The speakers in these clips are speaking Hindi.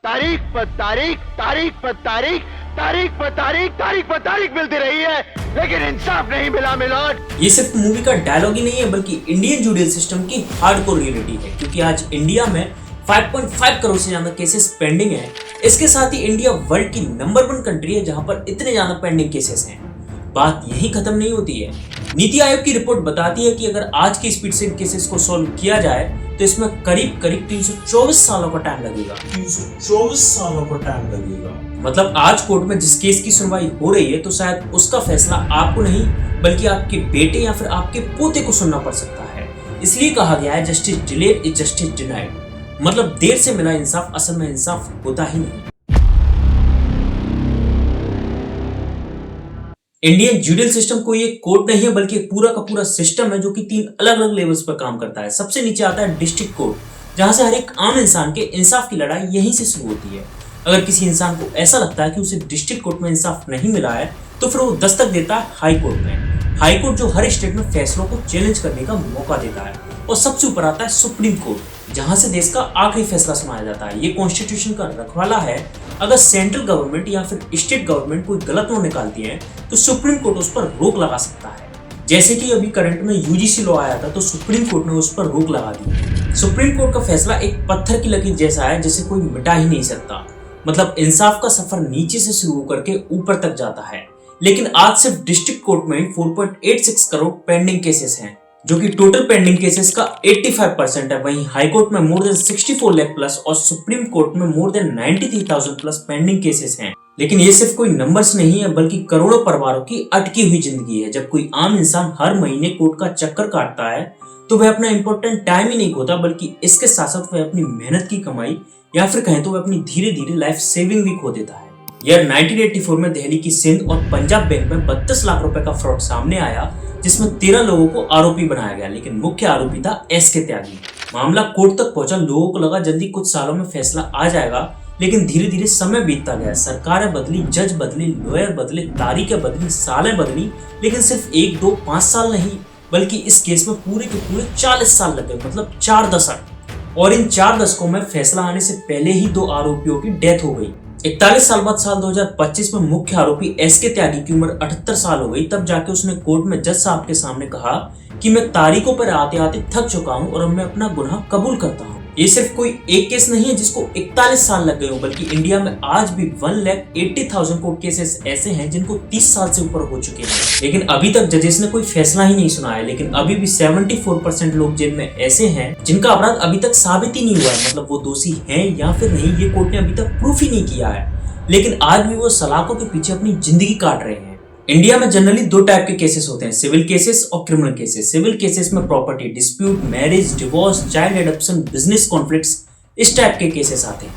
तारीख पर तारीख, तारीख पर तारीख, तारीख पर तारीख, तारीख पर तारीख मिलती रही है, लेकिन इंसाफ नहीं मिला मिलोड। ये सिर्फ मूवी का डायलॉग ही नहीं है बल्कि इंडियन जुडिशल सिस्टम की हार्डकोर रियलिटी है, क्योंकि आज इंडिया में 5.5 करोड़ से ज्यादा केसेस पेंडिंग है। इसके साथ ही इंडिया वर्ल्ड की नंबर 1 कंट्री है जहां पर इतने ज्यादा पेंडिंग केसेस हैं। बात यही खत्म नहीं होती है। नीति आयोग की रिपोर्ट बताती है कि अगर आज की स्पीड से इन केसेस को सॉल्व किया जाए तो इसमें करीब 324 सालों का टाइम लगेगा। 324 सालों का टाइम लगेगा। मतलब आज कोर्ट में जिस केस की सुनवाई हो रही है तो शायद उसका फैसला आपको नहीं बल्कि आपके बेटे या फिर आपके पोते को सुनना पड़ सकता है। इसलिए कहा गया है justice delayed is justice denied, मतलब देर से मिला इंसाफ असल में इंसाफ होता ही नहीं। इंडियन जुडिशल सिस्टम कोई एक कोर्ट नहीं है बल्कि एक पूरा का पूरा सिस्टम है जो कि 3 अलग अलग लेवल्स पर काम करता है। सबसे नीचे आता है डिस्ट्रिक्ट कोर्ट, जहां से हर एक आम इंसान के इंसाफ की लड़ाई यहीं से शुरू होती है। अगर किसी इंसान को ऐसा लगता है कि उसे डिस्ट्रिक्ट कोर्ट में इंसाफ नहीं मिला है तो फिर वो दस्तक देता है हाई कोर्ट में। हाई कोर्ट जो हर स्टेट में फैसलों को चैलेंज करने का मौका देता है। और सबसे ऊपर आता है सुप्रीम कोर्ट, जहां से देश का आखिरी फैसला सुनाया जाता है। ये कॉन्स्टिट्यूशन का रखवाला है। अगर सेंट्रल गवर्नमेंट या फिर स्टेट गवर्नमेंट कोई गलत लॉ निकालती है तो सुप्रीम कोर्ट उस पर रोक लगा सकता है। जैसे कि अभी करंट में यूजीसी लॉ आया था तो सुप्रीम कोर्ट ने उस पर रोक लगा दी। सुप्रीम कोर्ट का फैसला एक पत्थर की लकीर जैसा है जिसे कोई मिटा ही नहीं सकता। मतलब इंसाफ का सफर नीचे से शुरू करके ऊपर तक जाता है। लेकिन आज सिर्फ डिस्ट्रिक्ट कोर्ट में 4.86 करोड़ पेंडिंग केसेस हैं, जो कि टोटल पेंडिंग केसेस का 85% है। वहीं हाई कोर्ट में मोर देन 64 लाख प्लस और सुप्रीम कोर्ट में more than 93,000 plus pending cases हैं। लेकिन ये सिर्फ कोई नंबर्स नहीं है बल्कि करोड़ों परिवारों की अटकी हुई जिंदगी है। जब कोई आम इंसान हर महीने कोर्ट का चक्कर काटता है तो वह अपना इंपॉर्टेंट टाइम ही नहीं खोता बल्कि इसके साथ साथ वह अपनी मेहनत की कमाई या फिर कहें तो वह अपनी धीरे धीरे लाइफ सेविंग भी खो देता है। ईयर 1984 में दिल्ली की सिंध और पंजाब बैंक में 32 लाख रुपए का फ्रॉड सामने आया, जिसमें 13 लोगों को आरोपी बनाया गया, लेकिन मुख्य आरोपी था एसके त्यागी। मामला कोर्ट तक पहुंचा, लोगों को लगा जल्दी कुछ सालों में फैसला आ जाएगा, लेकिन धीरे धीरे समय बीतता गया। सरकारें बदली, जज बदले, लॉयर बदले, तारीखें बदली, सालें बदली, लेकिन सिर्फ 1, 2, 5 साल नहीं बल्कि इस केस में पूरे के पूरे 40 साल लग गए, मतलब 4 दशक। और इन 4 दशकों में फैसला आने से पहले ही 2 आरोपियों की डेथ हो गई। 41 साल बाद साल 2025 में मुख्य आरोपी एसके त्यागी की उम्र 78 साल हो गई। तब जाके उसने कोर्ट में जज साहब के सामने कहा कि मैं तारीखों पर आते आते थक चुका हूं और अब मैं अपना गुनाह कबूल करता हूं। ये सिर्फ कोई एक केस नहीं है जिसको 41 साल लग गए हो, बल्कि इंडिया में आज भी 1,80,000 कोर्ट केसेस ऐसे हैं जिनको 30 साल से ऊपर हो चुके हैं, लेकिन अभी तक जजेस ने कोई फैसला ही नहीं सुनाया। लेकिन अभी भी 74% लोग जेल में ऐसे हैं जिनका अपराध अभी तक साबित ही नहीं हुआ है, मतलब वो दोषी हैं या फिर नहीं ये कोर्ट ने अभी तक प्रूफ ही नहीं किया है। लेकिन आज भी वो सलाखों के पीछे अपनी जिंदगी काट रहे हैं। इंडिया में जनरली 2 टाइप के केसेस होते हैं, सिविल केसेस और क्रिमिनल केसेस। सिविल केसेस में property dispute, marriage, divorce, child adoption, business conflicts, इस टाइप के केसेस आते हैं।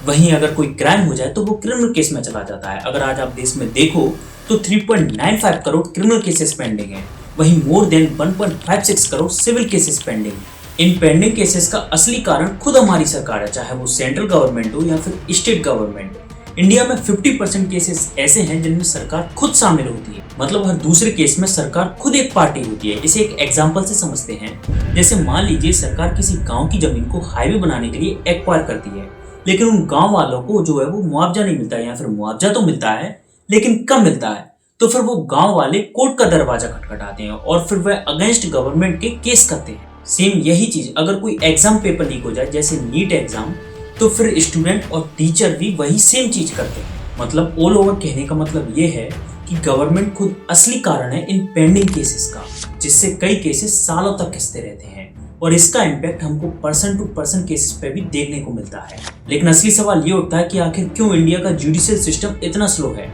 वहीं अगर कोई क्राइम हो जाए तो वो क्रिमिनल केस में चला जाता है। अगर आज आप देश में देखो तो 3.95 करोड़ क्रिमिनल केसेस पेंडिंग है, वहीं more than 1.56 crore civil cases pending. इन पेंडिंग केसेस का असली कारण खुद हमारी सरकार है, चाहे वो सेंट्रल गवर्नमेंट हो या फिर स्टेट गवर्नमेंट। इंडिया में 50% केसेस ऐसे हैं जिनमें सरकार खुद शामिल होती है, मतलब हर दूसरे केस में सरकार खुद एक पार्टी होती है। इसे एक एग्जांपल से समझते हैं। जैसे मान लीजिए सरकार किसी गांव की जमीन को हाईवे बनाने के लिए एक्वायर करती है, लेकिन उन गांव वालों को जो है वो मुआवजा नहीं मिलता, या फिर मुआवजा तो मिलता है लेकिन कम मिलता है। तो फिर वो गाँव वाले कोर्ट का दरवाजा खटखटाते हैं और फिर वह अगेंस्ट गवर्नमेंट के केस करते हैं। सेम यही चीज अगर कोई एग्जाम पेपर लीक हो जाए, जैसे नीट एग्जाम, तो फिर स्टूडेंट और टीचर भी वही सेम चीज करते हैं। मतलब ऑल ओवर कहने का मतलब ये है कि गवर्नमेंट खुद असली कारण है इन पेंडिंग केसेस का, जिससे कई केसेस सालों तक खिंचते रहते हैं और इसका इम्पैक्ट हमको पर्सन टू पर्सन केसेस पे भी देखने को मिलता है। लेकिन असली सवाल ये उठता है कि आखिर क्यों इंडिया का जुडिशियल सिस्टम इतना स्लो है,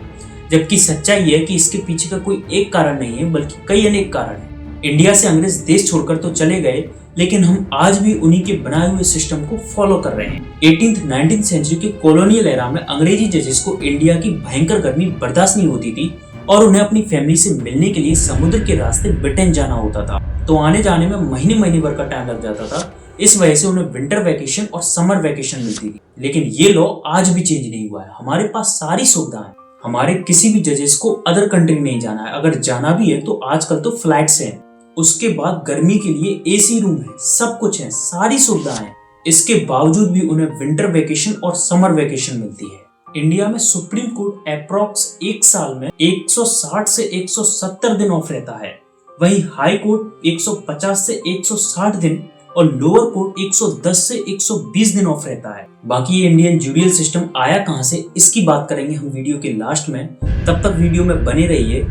जबकि सच्चाई ये है कि इसके पीछे का कोई एक कारण नहीं है बल्कि कई अनेक कारण है। इंडिया से अंग्रेज देश छोड़कर तो चले गए, लेकिन हम आज भी उन्हीं के बनाए हुए सिस्टम को फॉलो कर रहे हैं। 18th-19th सेंचुरी के कॉलोनियल एरा में अंग्रेजी जजेस को इंडिया की भयंकर गर्मी बर्दाश्त नहीं होती थी और उन्हें अपनी फैमिली से मिलने के लिए समुद्र के रास्ते ब्रिटेन जाना होता था, तो आने जाने में महीने महीने भर का टाइम लग जाता था। इस वजह से उन्हें विंटर वैकेशन और समर वैकेशन मिलती थी। लेकिन ये लॉ आज भी चेंज नहीं हुआ है। हमारे पास सारी सुविधाएं, हमारे किसी भी जजेस को अदर कंट्री नहीं जाना है। अगर जाना भी है तो आजकल तो फ्लाइट्स हैं। उसके बाद गर्मी के लिए एसी रूम है, सब कुछ है, सारी सुविधाएं। इसके बावजूद भी उन्हें विंटर वेकेशन और समर वेकेशन मिलती है। इंडिया में सुप्रीम कोर्ट अप्रॉक्स एक साल में 160 से 170 दिन ऑफ रहता है, वहीं हाई कोर्ट 150 से 160 दिन और लोअर कोर्ट 110 से 120 दिन ऑफ रहता है। बाकी ये इंडियन जुडिशियल सिस्टम आया कहां से, इसकी बात करेंगे हम वीडियो के लास्ट में। तब तक वीडियो में बने रहिए।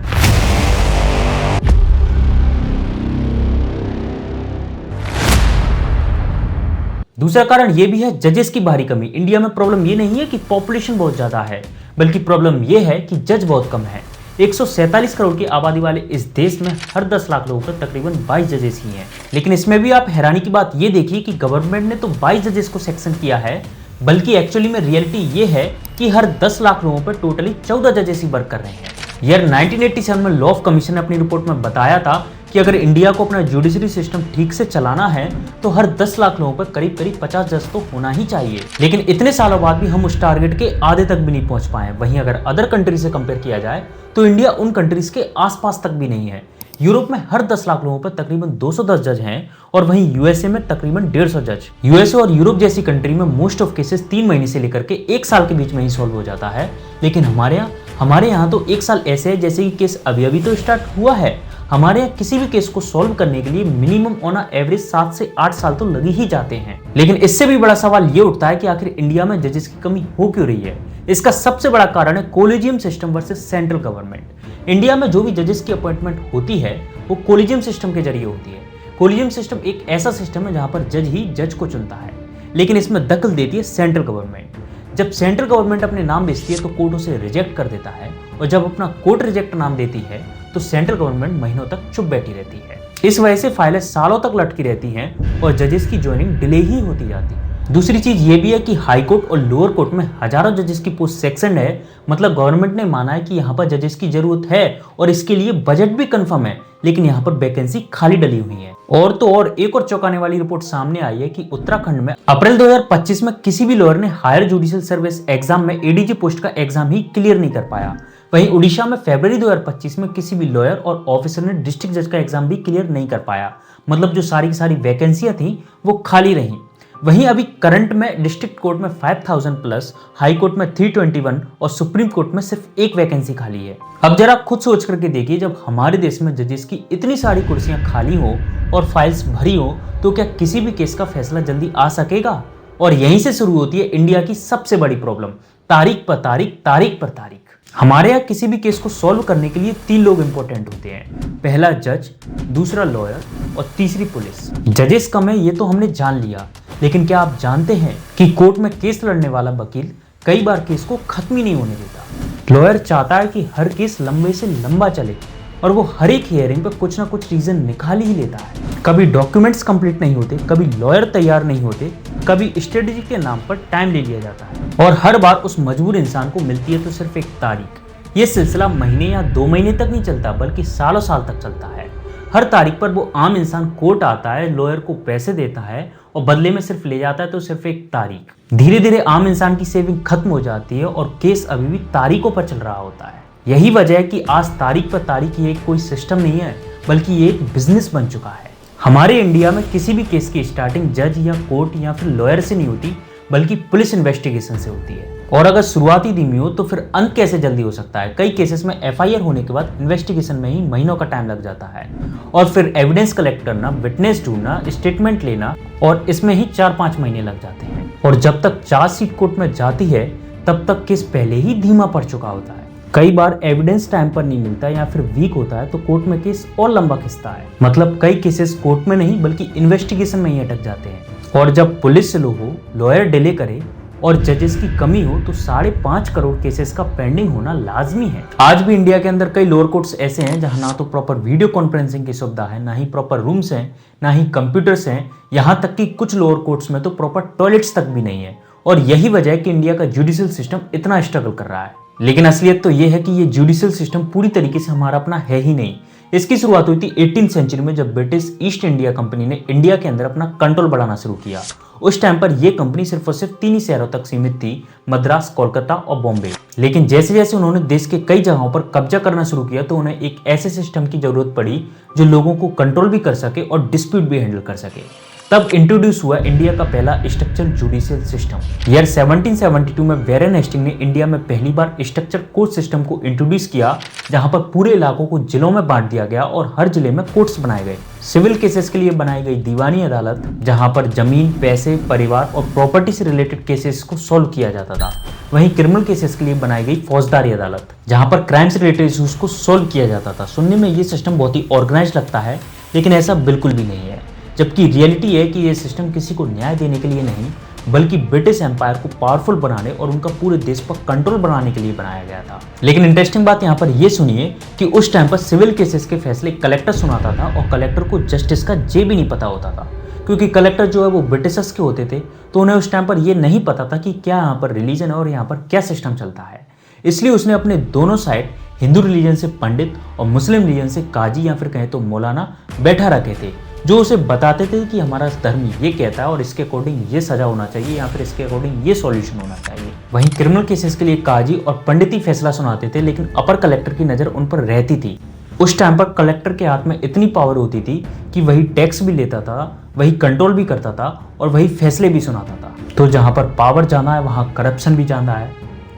दूसरा कारण यह भी है जजेस की भारी कमी। इंडिया में प्रॉब्लम यह नहीं है कि पॉपुलेशन बहुत ज्यादा है, बल्कि प्रॉब्लम यह है कि जज बहुत कम है। 147 करोड़ की आबादी वाले इस देश में हर 10 लाख लोगों पर तकरीबन 22 जजेस ही हैं। लेकिन इसमें भी आप हैरानी की बात यह देखिए कि गवर्नमेंट ने तो 22 जजेस को सेक्शन किया है, बल्कि एक्चुअली में रियलिटी ये है कि हर 10 लाख लोगों पर टोटली 14 जजेस ही वर्क कर रहे हैं। ईयर 1987 में लॉ ऑफ कमीशन ने अपनी रिपोर्ट में बताया था कि अगर इंडिया को अपना जुडिशरी सिस्टम ठीक से चलाना है तो हर 10 लाख लोगों पर करीब 50 जज तो होना ही चाहिए। लेकिन इतने सालों बाद भी हम उस टारगेट के आधे तक भी नहीं पहुंच पाए। वहीं अगर अदर कंट्री से कंपेयर किया जाए तो इंडिया उन कंट्रीज के आसपास तक भी नहीं है। यूरोप में हर 10 लाख लोगों पर तकरीबन 210 जज हैं और वहीं यूएसए में तकरीबन 150 जज। यूएसए और यूरोप जैसी कंट्री में मोस्ट ऑफ केसेस 3 महीने से लेकर के 1 साल के बीच में ही सॉल्व हो जाता है। लेकिन हमारे यहाँ तो 1 साल ऐसे है जैसे कि केस अभी तो स्टार्ट हुआ है। हमारे यहाँ किसी भी केस को सॉल्व करने के लिए मिनिमम ऑन एवरेज 7 से 8 साल तो लगे ही जाते हैं। लेकिन इससे भी बड़ा सवाल ये उठता है कि आखिर इंडिया में जजेस की कमी हो क्यों रही है। इसका सबसे बड़ा कारण है collegium system versus central government. India में जो भी जजेस की अपॉइंटमेंट होती है वो कोलिजियम सिस्टम के जरिए होती है। कोलिजियम सिस्टम एक ऐसा सिस्टम है जहां पर जज ही जज को चुनता है, लेकिन इसमें दखल देती है सेंट्रल गवर्नमेंट। जब सेंट्रल गवर्नमेंट अपने नाम भेजती है तो कोर्ट उसे रिजेक्ट कर देता है, और जब अपना कोर्ट रिजेक्ट नाम देती है तो सेंट्रल गवर्नमेंट महीनों तक चुप बैठी रहती है। इस वजह से फाइलें सालों तक लटकी रहती हैं और जजेस की ज्वाइनिंग डिले ही होती जाती है। दूसरी चीज ये भी है कि हाई कोर्ट और लोअर कोर्ट में हजारों जजेस की पोस्ट सेक्शन है। मतलब गवर्नमेंट ने माना है कि यहाँ पर जजेस की जरूरत है और इसके लिए बजट भी कंफर्म है, लेकिन यहाँ पर वैकेंसी खाली डली हुई है। और तो और एक और चौंकाने वाली रिपोर्ट सामने आई है कि उत्तराखंड में अप्रैल 2025 में किसी भी लॉयर ने हायर जुडिशियल सर्विस एग्जाम में एडीजी पोस्ट का एग्जाम ही क्लियर नहीं कर पाया। वहीं उड़ीसा में फरवरी 2025 में किसी भी लॉयर और ऑफिसर ने डिस्ट्रिक्ट जज का एग्जाम भी क्लियर नहीं कर पाया। मतलब जो सारी की सारी वैकेंसियां थी वो खाली रहीं। वहीं अभी करंट में डिस्ट्रिक्ट कोर्ट में 5000 प्लस, हाई कोर्ट में 321 और सुप्रीम कोर्ट में सिर्फ 1 वैकेंसी खाली है। अब जरा खुद सोच करके देखिए, जब हमारे देश में जजेस की इतनी सारी कुर्सियां खाली हो और फाइल्स भरी हो तो क्या किसी भी केस का फैसला जल्दी आ सकेगा। और यहीं से शुरू होती है इंडिया की सबसे बड़ी प्रॉब्लम, तारीख पर तारीख, तारीख पर तारीख। हमारे यहाँ किसी भी केस को सॉल्व करने के लिए 3 लोग इंपॉर्टेंट होते हैं। पहला जज, दूसरा लॉयर और तीसरी पुलिस। जजेस कम है ये तो हमने जान लिया, लेकिन क्या आप जानते हैं कि कोर्ट में केस लड़ने वाला वकील कई बार केस को खत्म ही नहीं होने देता। लॉयर चाहता है कि हर केस लंबे से लंबा चले और वो हर एक हियरिंग पर कुछ ना कुछ रीजन निकाल ही लेता है। कभी डॉक्यूमेंट्स कंप्लीट नहीं होते, कभी लॉयर तैयार नहीं होते, कभी स्ट्रेटजी के नाम पर टाइम ले लिया जाता है और हर बार उस मजबूर इंसान को मिलती है तो सिर्फ एक तारीख। ये सिलसिला महीने या 2 महीने तक नहीं चलता, बल्कि सालों साल तक चलता है। हर तारीख पर वो आम इंसान कोर्ट आता है, लॉयर को पैसे देता है और बदले में सिर्फ ले जाता है तो सिर्फ एक तारीख। धीरे धीरे आम इंसान की सेविंग खत्म हो जाती है और केस अभी भी तारीखों पर चल रहा होता है। यही वजह है कि आज तारीख पर तारीख ये कोई सिस्टम नहीं है, बल्कि ये एक बिजनेस बन चुका है। हमारे इंडिया में किसी भी केस की स्टार्टिंग जज या कोर्ट या फिर लॉयर से नहीं होती, बल्कि पुलिस इन्वेस्टिगेशन से होती है। और अगर शुरुआती धीमी हो तो फिर अंत कैसे जल्दी हो सकता है। कई केसेस में एफआईआर होने के बाद इन्वेस्टिगेशन में ही महीनों का टाइम लग जाता है और फिर एविडेंस कलेक्ट करना, विटनेस ढूंढना, स्टेटमेंट लेना, और इसमें ही 4-5 महीने लग जाते हैं। और जब तक चार्जशीट कोर्ट में जाती है तब तक केस पहले ही धीमा पड़ चुका होता है। कई बार एविडेंस टाइम पर नहीं मिलता या फिर वीक होता है तो कोर्ट में केस और लंबा खिंचता है। मतलब कई केसेस कोर्ट में नहीं बल्कि इन्वेस्टिगेशन में ही अटक जाते हैं। और जब पुलिस स्लो हो, लॉयर डिले करे और जजेस की कमी हो तो 5.5 करोड़ केसेस का पेंडिंग होना लाजमी है। आज भी इंडिया के अंदर कई लोअर कोर्ट्स ऐसे हैं जहां ना तो प्रॉपर वीडियो कॉन्फ्रेंसिंग की सुविधा है, ना ही प्रॉपर रूम्स हैं, ना ही कंप्यूटर्स हैं। यहाँ तक कि कुछ लोअर कोर्ट्स में तो प्रॉपर टॉयलेट्स तक भी नहीं है। और यही वजह है कि इंडिया का जुडिशियल सिस्टम इतना स्ट्रगल कर रहा है। लेकिन असलियत तो यह है कि ये जुडिशियल सिस्टम पूरी तरीके से हमारा अपना है ही नहीं। इसकी शुरुआत हुई थी 18th सेंचुरी में, जब ब्रिटिश ईस्ट इंडिया कंपनी ने इंडिया के अंदर अपना कंट्रोल बढ़ाना शुरू किया। उस टाइम पर यह कंपनी सिर्फ और सिर्फ 3 ही शहरों तक सीमित थी, मद्रास, कोलकाता और बॉम्बे। लेकिन जैसे जैसे उन्होंने देश के कई जगहों पर कब्जा करना शुरू किया तो उन्हें एक ऐसे सिस्टम की जरूरत पड़ी जो लोगों को कंट्रोल भी कर सके और डिस्प्यूट भी हैंडल कर सके। तब इंट्रोड्यूस हुआ इंडिया का पहला स्ट्रक्चर जुडिशियल सिस्टम। ईयर 1772 में वैरेन हेस्टिंग ने इंडिया में पहली बार स्ट्रक्चर कोर्ट सिस्टम को इंट्रोड्यूस किया, जहां पर पूरे इलाकों को जिलों में बांट दिया गया और हर जिले में कोर्ट्स बनाए गए। सिविल केसेस के लिए बनाई गई दीवानी अदालत, जहां पर जमीन, पैसे, परिवार और प्रॉपर्टी से रिलेटेड केसेस को सॉल्व किया जाता था। वहीं क्रिमिनल केसेस के लिए बनाई गई फौजदारी अदालत, जहां पर क्राइम से रिलेटेड इश्यूज को सॉल्व किया जाता था। सुनने में ये सिस्टम बहुत ही ऑर्गेनाइज लगता है, लेकिन ऐसा बिल्कुल भी नहीं है। जबकि रियलिटी है कि ये सिस्टम किसी को न्याय देने के लिए नहीं, बल्कि ब्रिटिश एम्पायर को पावरफुल बनाने और उनका पूरे देश पर कंट्रोल बनाने के लिए बनाया गया था। लेकिन इंटरेस्टिंग बात यहाँ पर ये सुनिए कि उस टाइम पर सिविल केसेस के फैसले कलेक्टर सुनाता था और कलेक्टर को जस्टिस का जे भी नहीं पता होता था, क्योंकि कलेक्टर जो है वो ब्रिटिशर्स के होते थे, तो उन्हें उस टाइम पर ये नहीं पता था कि क्या यहाँ पर रिलीजन है और यहाँ पर क्या सिस्टम चलता है। इसलिए उसने अपने दोनों साइड, हिंदू रिलीजन से पंडित और मुस्लिम रिलीजन से काजी या फिर कहें तो मौलाना बैठा रखे थे, जो उसे बताते थे कि हमारा धर्म ये कहता है और इसके अकॉर्डिंग ये सजा होना चाहिए या फिर इसके अकॉर्डिंग ये सॉल्यूशन होना चाहिए। वहीं क्रिमिनल केसेस के लिए काजी और पंडित ही फैसला सुनाते थे, लेकिन अपर कलेक्टर की नज़र उन पर रहती थी। उस टाइम पर कलेक्टर के हाथ में इतनी पावर होती थी कि वही टैक्स भी लेता था, वही कंट्रोल भी करता था और वही फैसले भी सुनाता था। तो जहाँ पर पावर ज़्यादा है वहाँ करप्शन भी ज़्यादा है।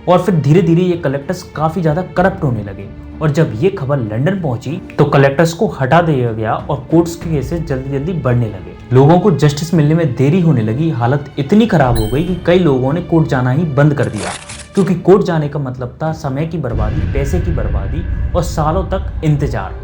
और फिर धीरे धीरे ये कलेक्टर्स काफ़ी ज़्यादा करप्ट होने लगे, और जब ये खबर लंदन पहुंची तो कलेक्टर्स को हटा दिया गया और कोर्ट्स के केसेस जल्दी जल्दी बढ़ने लगे। लोगों को जस्टिस मिलने में देरी होने लगी। हालत इतनी खराब हो गई कि कई लोगों ने कोर्ट जाना ही बंद कर दिया, क्योंकि कोर्ट जाने का मतलब था समय की बर्बादी, पैसे की बर्बादी और सालों तक इंतजार।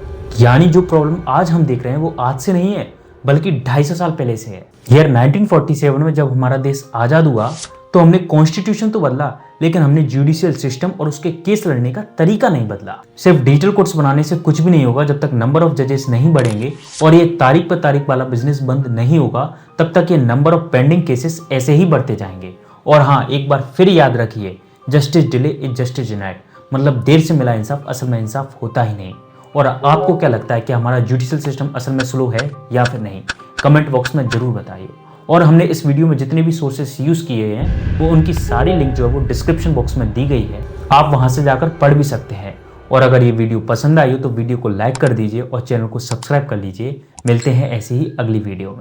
यानी जो प्रॉब्लम आज हम देख रहे हैं वो आज से नहीं है, बल्कि 250 साल पहले से है। ईयर 1947 में जब हमारा देश आज़ाद हुआ तो हमने कॉन्स्टिट्यूशन तो बदला, लेकिन हमने जुडिशियल सिस्टम और उसके केस लड़ने का तरीका नहीं बदला। सिर्फ डिजिटल कोर्ट्स बनाने से कुछ भी नहीं होगा। जब तक नंबर ऑफ जजेस नहीं बढ़ेंगे और ये तारीख पर तारीख वाला बिजनेस बंद नहीं होगा, तब तक ये नंबर ऑफ पेंडिंग केसेस ऐसे ही बढ़ते जाएंगे। और हाँ, एक बार फिर याद रखिए, justice delay is justice denied, मतलब देर से मिला इंसाफ असल में इंसाफ होता ही नहीं। और आपको क्या लगता है कि हमारा जुडिशियल सिस्टम असल में स्लो है या फिर नहीं? कमेंट बॉक्स में जरूर बताइए। और हमने इस वीडियो में जितने भी सोर्सेस यूज़ किए हैं वो उनकी सारी लिंक जो है वो डिस्क्रिप्शन बॉक्स में दी गई है, आप वहां से जाकर पढ़ भी सकते हैं। और अगर ये वीडियो पसंद आई हो तो वीडियो को लाइक कर दीजिए और चैनल को सब्सक्राइब कर लीजिए। मिलते हैं ऐसी ही अगली वीडियो में।